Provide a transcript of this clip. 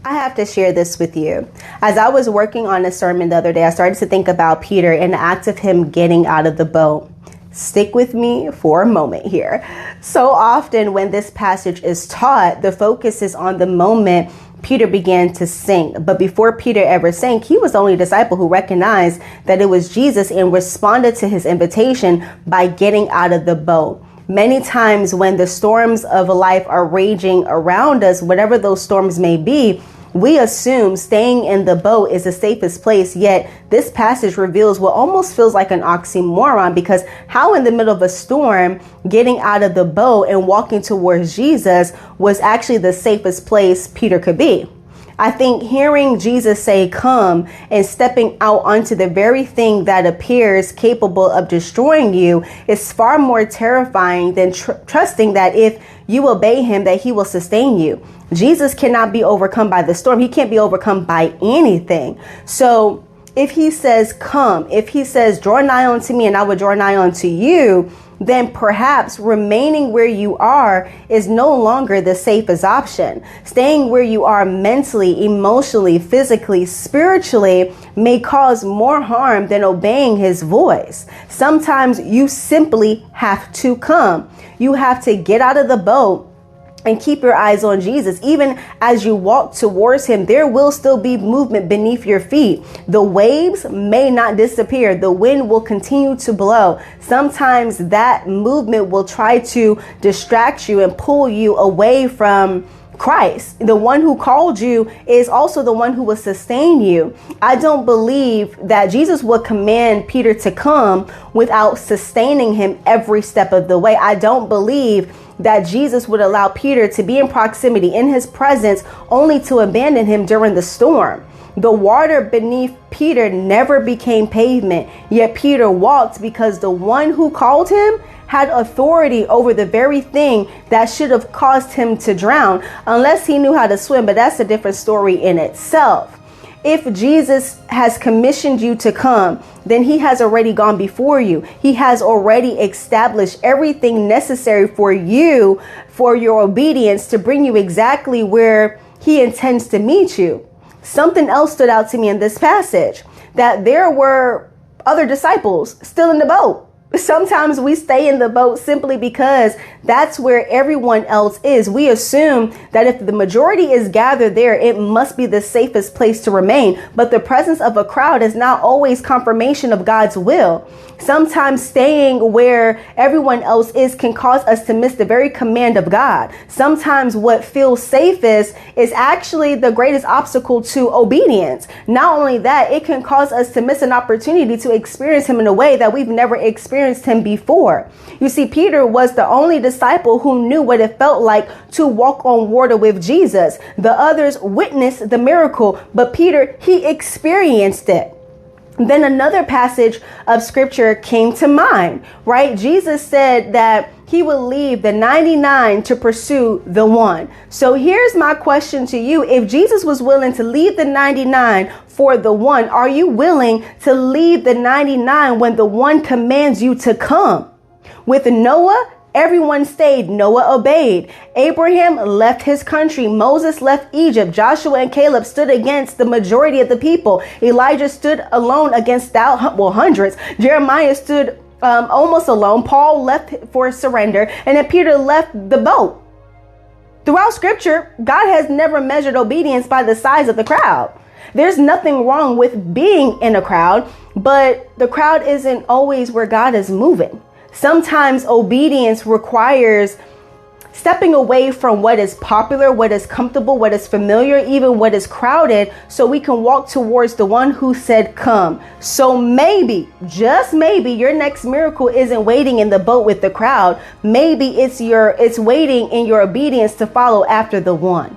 I have to share this with you. As I was working on a sermon the other day, I started to think about Peter and the act of him getting out of the boat. Stick with me for a moment here. So often when this passage is taught, the focus is on the moment Peter began to sink. But before Peter ever sank, he was the only disciple who recognized that it was Jesus and responded to his invitation by getting out of the boat. Many times when the storms of life are raging around us, whatever those storms may be, we assume staying in the boat is the safest place. Yet this passage reveals what almost feels like an oxymoron, because how in the middle of a storm, getting out of the boat and walking towards Jesus was actually the safest place Peter could be. I think hearing Jesus say, come, and stepping out onto the very thing that appears capable of destroying you is far more terrifying than trusting that if you obey him, that he will sustain you. Jesus cannot be overcome by the storm. He can't be overcome by anything. So if he says, come, if he says, draw nigh unto me and I will draw nigh unto you, then perhaps remaining where you are is no longer the safest option. Staying where you are mentally, emotionally, physically, spiritually may cause more harm than obeying his voice. Sometimes you simply have to come. You have to get out of the boat and keep your eyes on Jesus. Even as you walk towards him, there will still be movement beneath your feet. The waves may not disappear. The wind will continue to blow. Sometimes that movement will try to distract you and pull you away from Christ. The one who called you is also the one who will sustain you. I don't believe that Jesus would command Peter to come without sustaining him every step of the way. I don't believe that Jesus would allow Peter to be in proximity in his presence only to abandon him during the storm. The water beneath Peter never became pavement, yet Peter walked because the one who called him had authority over the very thing that should have caused him to drown, unless he knew how to swim, but that's a different story in itself. If Jesus has commissioned you to come, then he has already gone before you. He has already established everything necessary for you, for your obedience, to bring you exactly where he intends to meet you. Something else stood out to me in this passage, that there were other disciples still in the boat. Sometimes we stay in the boat simply because that's where everyone else is. We assume that if the majority is gathered there, it must be the safest place to remain. But the presence of a crowd is not always confirmation of God's will. Sometimes staying where everyone else is can cause us to miss the very command of God. Sometimes what feels safest is actually the greatest obstacle to obedience. Not only that, it can cause us to miss an opportunity to experience him in a way that we've never experienced him before. You see, Peter was the only disciple who knew what it felt like to walk on water with Jesus. The others witnessed the miracle, but Peter, he experienced it. Then another passage of scripture came to mind, right? Jesus said that he will leave the 99 to pursue the one. So here's my question to you. If Jesus was willing to leave the 99 for the one, are you willing to leave the 99 when the one commands you to come? With Noah, everyone stayed. Noah obeyed. Abraham left his country. Moses left Egypt. Joshua and Caleb stood against the majority of the people. Elijah stood alone against hundreds. Jeremiah stood almost alone. Paul left for surrender. And then Peter left the boat. Throughout scripture, God has never measured obedience by the size of the crowd. There's nothing wrong with being in a crowd, but the crowd isn't always where God is moving. Sometimes obedience requires stepping away from what is popular, what is comfortable, what is familiar, even what is crowded, so we can walk towards the one who said, come. So maybe, just maybe, your next miracle isn't waiting in the boat with the crowd. Maybe it's waiting in your obedience to follow after the one.